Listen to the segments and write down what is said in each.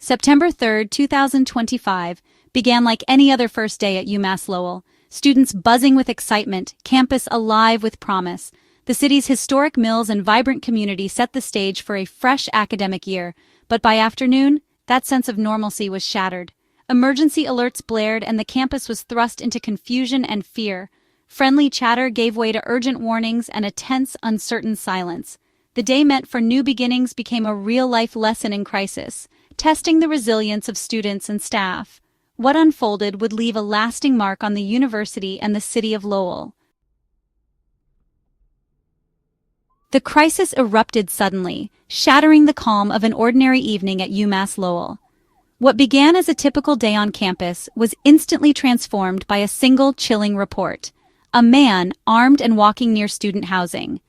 September 3, 2025, began like any other first day at UMass Lowell. Students buzzing with excitement, campus alive with promise. The city's historic mills and vibrant community set the stage for a fresh academic year, but by afternoon, that sense of normalcy was shattered. Emergency alerts blared and the campus was thrust into confusion and fear. Friendly chatter gave way to urgent warnings and a tense, uncertain silence. The day meant for new beginnings became a real-life lesson in crisis, testing the resilience of students and staff. What unfolded would leave a lasting mark on the university and the city of Lowell. The crisis erupted suddenly, shattering the calm of an ordinary evening at UMass Lowell. What began as a typical day on campus was instantly transformed by a single chilling report. A man, armed and walking near student housing.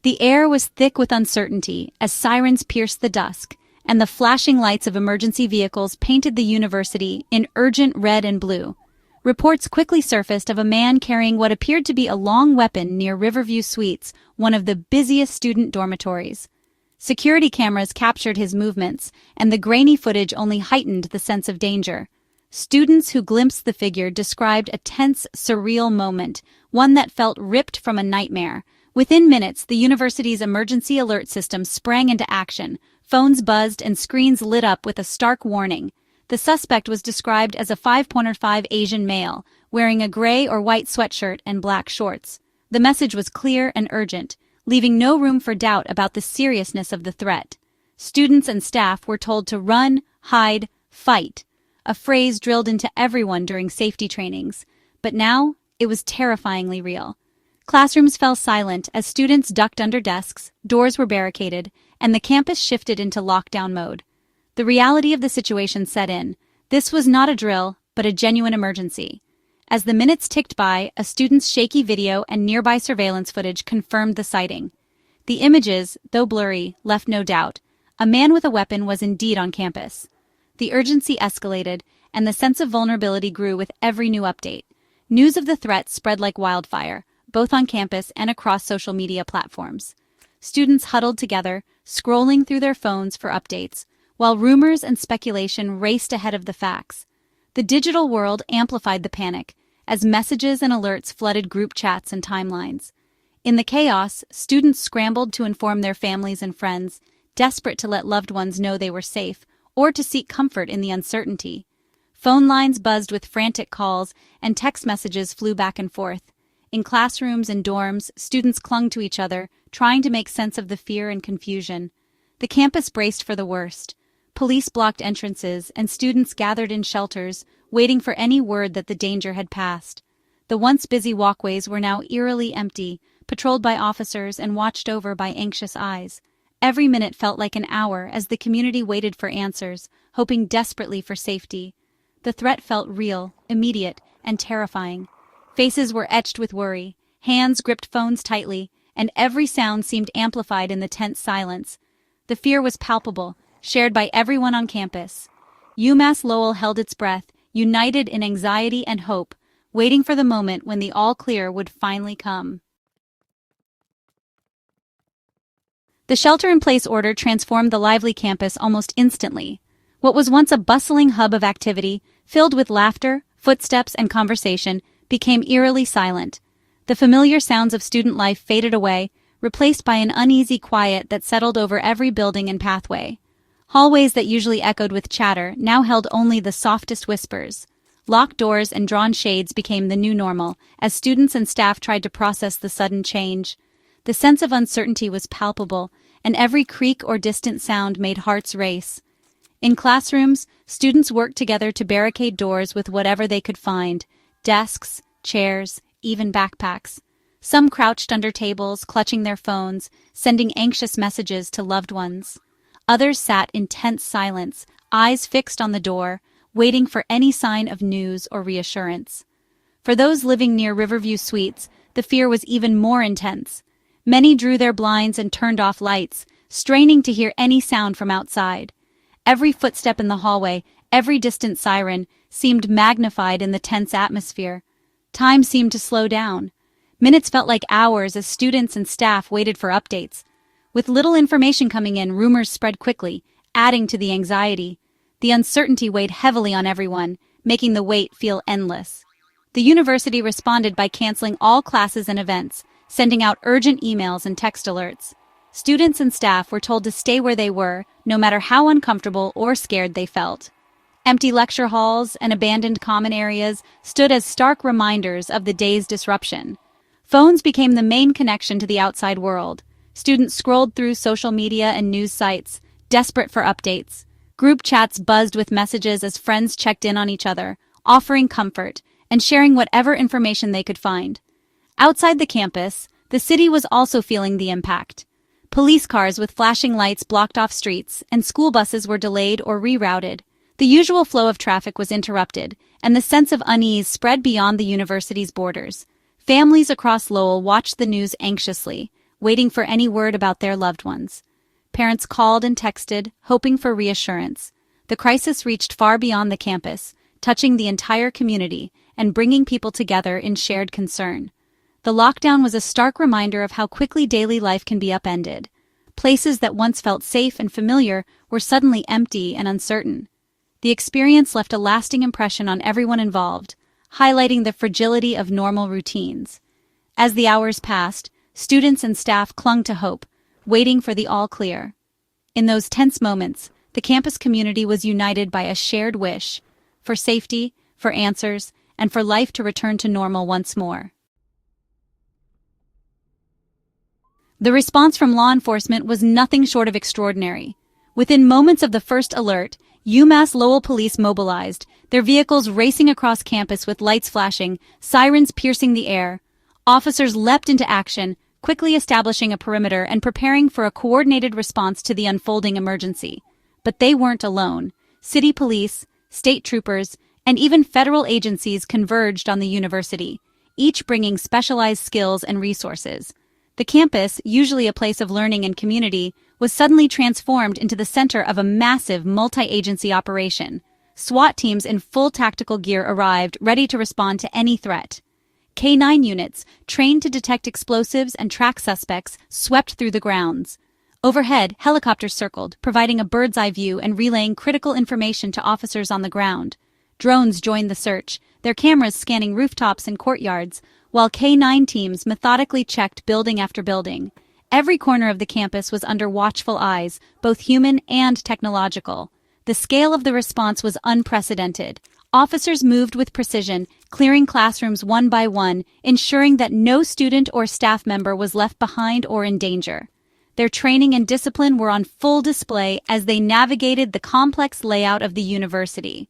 The air was thick with uncertainty as sirens pierced the dusk, and the flashing lights of emergency vehicles painted the university in urgent red and blue. Reports quickly surfaced of a man carrying what appeared to be a long weapon near Riverview Suites, one of the busiest student dormitories. Security cameras captured his movements, and the grainy footage only heightened the sense of danger. Students who glimpsed the figure described a tense, surreal moment, one that felt ripped from a nightmare. Within minutes, the university's emergency alert system sprang into action. Phones buzzed and screens lit up with a stark warning. The suspect was described as a 5'5" Asian male, wearing a gray or white sweatshirt and black shorts. The message was clear and urgent, leaving no room for doubt about the seriousness of the threat. Students and staff were told to run, hide, fight, a phrase drilled into everyone during safety trainings. But now, it was terrifyingly real. Classrooms fell silent as students ducked under desks, doors were barricaded, and the campus shifted into lockdown mode. The reality of the situation set in. This was not a drill, but a genuine emergency. As the minutes ticked by, a student's shaky video and nearby surveillance footage confirmed the sighting. The images, though blurry, left no doubt. A man with a weapon was indeed on campus. The urgency escalated, and the sense of vulnerability grew with every new update. News of the threat spread like wildfire, both on campus and across social media platforms. Students huddled together, scrolling through their phones for updates, while rumors and speculation raced ahead of the facts. The digital world amplified the panic, as messages and alerts flooded group chats and timelines. In the chaos, students scrambled to inform their families and friends, desperate to let loved ones know they were safe, or to seek comfort in the uncertainty. Phone lines buzzed with frantic calls, and text messages flew back and forth. In classrooms and dorms, students clung to each other, trying to make sense of the fear and confusion. The campus braced for the worst. Police blocked entrances, and students gathered in shelters, waiting for any word that the danger had passed. The once busy walkways were now eerily empty, patrolled by officers and watched over by anxious eyes. Every minute felt like an hour as the community waited for answers, hoping desperately for safety. The threat felt real, immediate, and terrifying. Faces were etched with worry, hands gripped phones tightly, and every sound seemed amplified in the tense silence. The fear was palpable, shared by everyone on campus. UMass Lowell held its breath, united in anxiety and hope, waiting for the moment when the all-clear would finally come. The shelter-in-place order transformed the lively campus almost instantly. What was once a bustling hub of activity, filled with laughter, footsteps, and conversation, became eerily silent. The familiar sounds of student life faded away, replaced by an uneasy quiet that settled over every building and pathway. Hallways that usually echoed with chatter now held only the softest whispers. Locked doors and drawn shades became the new normal, as students and staff tried to process the sudden change. The sense of uncertainty was palpable, and every creak or distant sound made hearts race. In classrooms, students worked together to barricade doors with whatever they could find: desks, chairs, even backpacks. Some crouched under tables, clutching their phones, sending anxious messages to loved ones. Others sat in tense silence, eyes fixed on the door, waiting for any sign of news or reassurance. For those living near Riverview Suites, the fear was even more intense. Many drew their blinds and turned off lights, straining to hear any sound from outside. Every footstep in the hallway, every distant siren, seemed magnified in the tense atmosphere. Time seemed to slow down. Minutes felt like hours as students and staff waited for updates. With little information coming in, rumors spread quickly, adding to the anxiety. The uncertainty weighed heavily on everyone, making the wait feel endless. The university responded by canceling all classes and events, sending out urgent emails and text alerts. Students and staff were told to stay where they were, no matter how uncomfortable or scared they felt. Empty lecture halls and abandoned common areas stood as stark reminders of the day's disruption. Phones became the main connection to the outside world. Students scrolled through social media and news sites, desperate for updates. Group chats buzzed with messages as friends checked in on each other, offering comfort and sharing whatever information they could find. Outside the campus, the city was also feeling the impact. Police cars with flashing lights blocked off streets, and school buses were delayed or rerouted. The usual flow of traffic was interrupted, and the sense of unease spread beyond the university's borders. Families across Lowell watched the news anxiously, waiting for any word about their loved ones. Parents called and texted, hoping for reassurance. The crisis reached far beyond the campus, touching the entire community and bringing people together in shared concern. The lockdown was a stark reminder of how quickly daily life can be upended. Places that once felt safe and familiar were suddenly empty and uncertain. The experience left a lasting impression on everyone involved, highlighting the fragility of normal routines. As the hours passed, students and staff clung to hope, waiting for the all-clear. In those tense moments, the campus community was united by a shared wish for safety, for answers, and for life to return to normal once more. The response from law enforcement was nothing short of extraordinary. Within moments of the first alert, UMass Lowell police mobilized, their vehicles racing across campus with lights flashing, sirens piercing the air. Officers leapt into action, quickly establishing a perimeter and preparing for a coordinated response to the unfolding emergency. But they weren't alone. City police, state troopers, and even federal agencies converged on the university, each bringing specialized skills and resources. The campus, usually a place of learning and community, was suddenly transformed into the center of a massive multi-agency operation. SWAT teams in full tactical gear arrived, ready to respond to any threat. K-9 units, trained to detect explosives and track suspects, swept through the grounds. Overhead, helicopters circled, providing a bird's-eye view and relaying critical information to officers on the ground. Drones joined the search, their cameras scanning rooftops and courtyards, while K-9 teams methodically checked building after building. Every corner of the campus was under watchful eyes, both human and technological. The scale of the response was unprecedented. Officers moved with precision, clearing classrooms one by one, ensuring that no student or staff member was left behind or in danger. Their training and discipline were on full display as they navigated the complex layout of the university.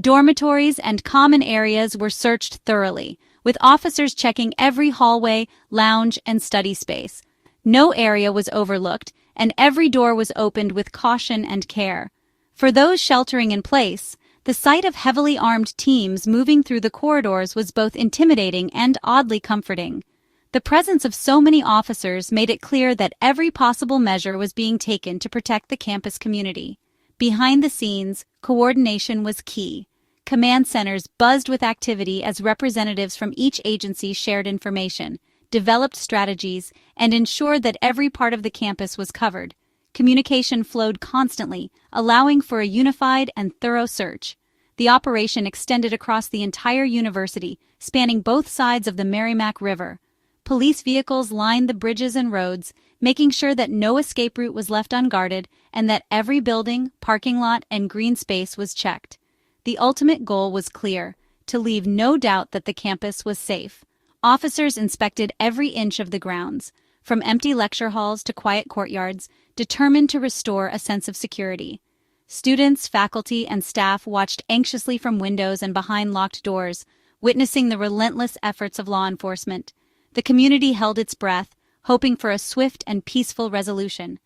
Dormitories and common areas were searched thoroughly, with officers checking every hallway, lounge, and study space. No area was overlooked, and every door was opened with caution and care. For those sheltering in place, the sight of heavily armed teams moving through the corridors was both intimidating and oddly comforting. The presence of so many officers made it clear that every possible measure was being taken to protect the campus community. Behind the scenes, coordination was key. Command centers buzzed with activity as representatives from each agency shared information, developed strategies, and ensured that every part of the campus was covered. Communication flowed constantly, allowing for a unified and thorough search. The operation extended across the entire university, spanning both sides of the Merrimack River. Police vehicles lined the bridges and roads, making sure that no escape route was left unguarded and that every building, parking lot, and green space was checked. The ultimate goal was clear: to leave no doubt that the campus was safe. Officers inspected every inch of the grounds, from empty lecture halls to quiet courtyards, determined to restore a sense of security. Students, faculty, and staff watched anxiously from windows and behind locked doors, witnessing the relentless efforts of law enforcement. The community held its breath, hoping for a swift and peaceful resolution.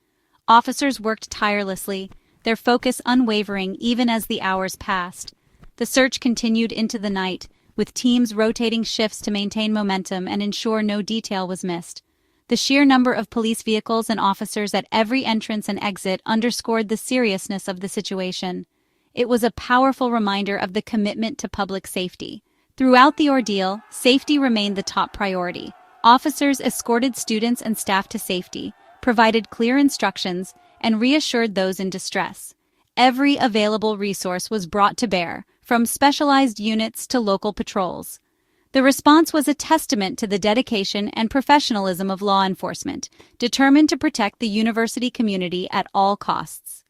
Officers worked tirelessly, their focus unwavering even as the hours passed. The search continued into the night, with teams rotating shifts to maintain momentum and ensure no detail was missed. The sheer number of police vehicles and officers at every entrance and exit underscored the seriousness of the situation. It was a powerful reminder of the commitment to public safety. Throughout the ordeal, safety remained the top priority. Officers escorted students and staff to safety, provided clear instructions, and reassured those in distress. every available resource was brought to bear, from specialized units to local patrols. The response was a testament to the dedication and professionalism of law enforcement, determined to protect the university community at all costs.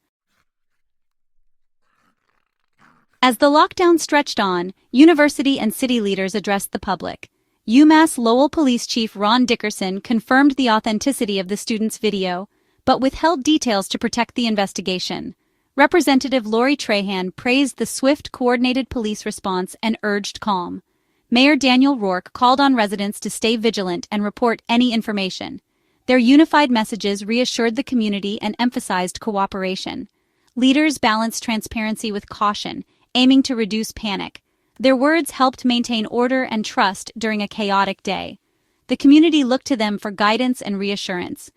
As the lockdown stretched on, university and city leaders addressed the public. UMass Lowell Police Chief Ron Dickerson confirmed the authenticity of the student's video, but withheld details to protect the investigation. Representative Lori Trahan praised the swift, coordinated police response and urged calm. Mayor Daniel Rourke called on residents to stay vigilant and report any information. Their unified messages reassured the community and emphasized cooperation. Leaders balanced transparency with caution, aiming to reduce panic. Their words helped maintain order and trust during a chaotic day. The community looked to them for guidance and reassurance.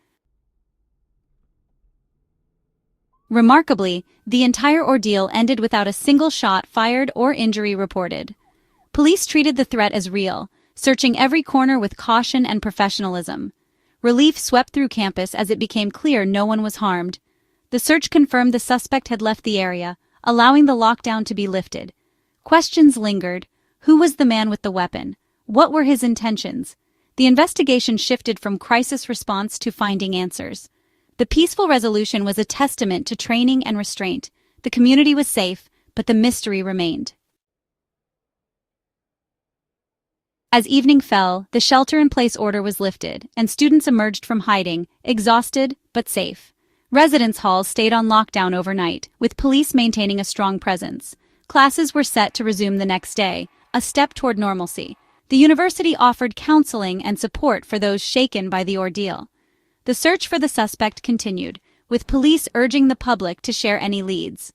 Remarkably, the entire ordeal ended without a single shot fired or injury reported. Police treated the threat as real, searching every corner with caution and professionalism. Relief swept through campus as it became clear no one was harmed. The search confirmed the suspect had left the area, allowing the lockdown to be lifted. Questions lingered. Who was the man with the weapon? What were his intentions? The investigation shifted from crisis response to finding answers. The peaceful resolution was a testament to training and restraint. The community was safe, but the mystery remained. As evening fell, the shelter-in-place order was lifted, and students emerged from hiding, exhausted but safe. Residence halls stayed on lockdown overnight, with police maintaining a strong presence. Classes were set to resume the next day, a step toward normalcy. The university offered counseling and support for those shaken by the ordeal. The search for the suspect continued, with police urging the public to share any leads.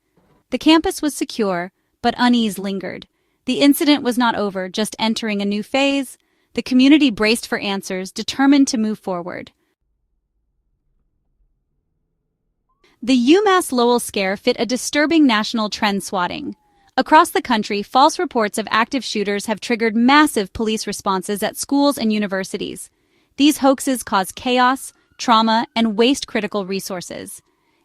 The campus was secure, but unease lingered. The incident was not over, just entering a new phase. The community braced for answers, determined to move forward. The UMass Lowell scare fit a disturbing national trend swatting. Across the country, false reports of active shooters have triggered massive police responses at schools and universities. These hoaxes cause chaos, trauma, and waste critical resources.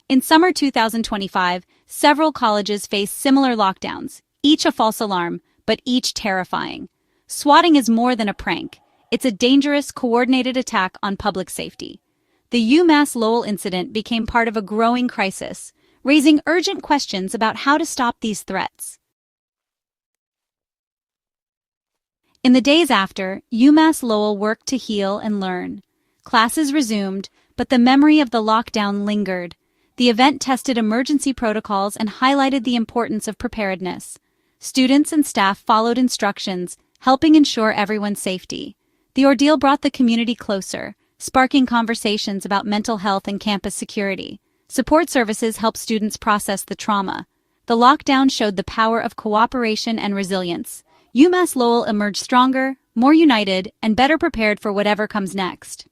In summer 2025, several colleges faced similar lockdowns, each a false alarm, but each terrifying. Swatting is more than a prank. It's a dangerous, coordinated attack on public safety. The UMass Lowell incident became part of a growing crisis, raising urgent questions about how to stop these threats. In the days after, UMass Lowell worked to heal and learn. Classes resumed, but the memory of the lockdown lingered. The event tested emergency protocols and highlighted the importance of preparedness. Students and staff followed instructions, helping ensure everyone's safety. The ordeal brought the community closer, sparking conversations about mental health and campus security. Support services helped students process the trauma. The lockdown showed the power of cooperation and resilience. UMass Lowell emerged stronger, more united, and better prepared for whatever comes next.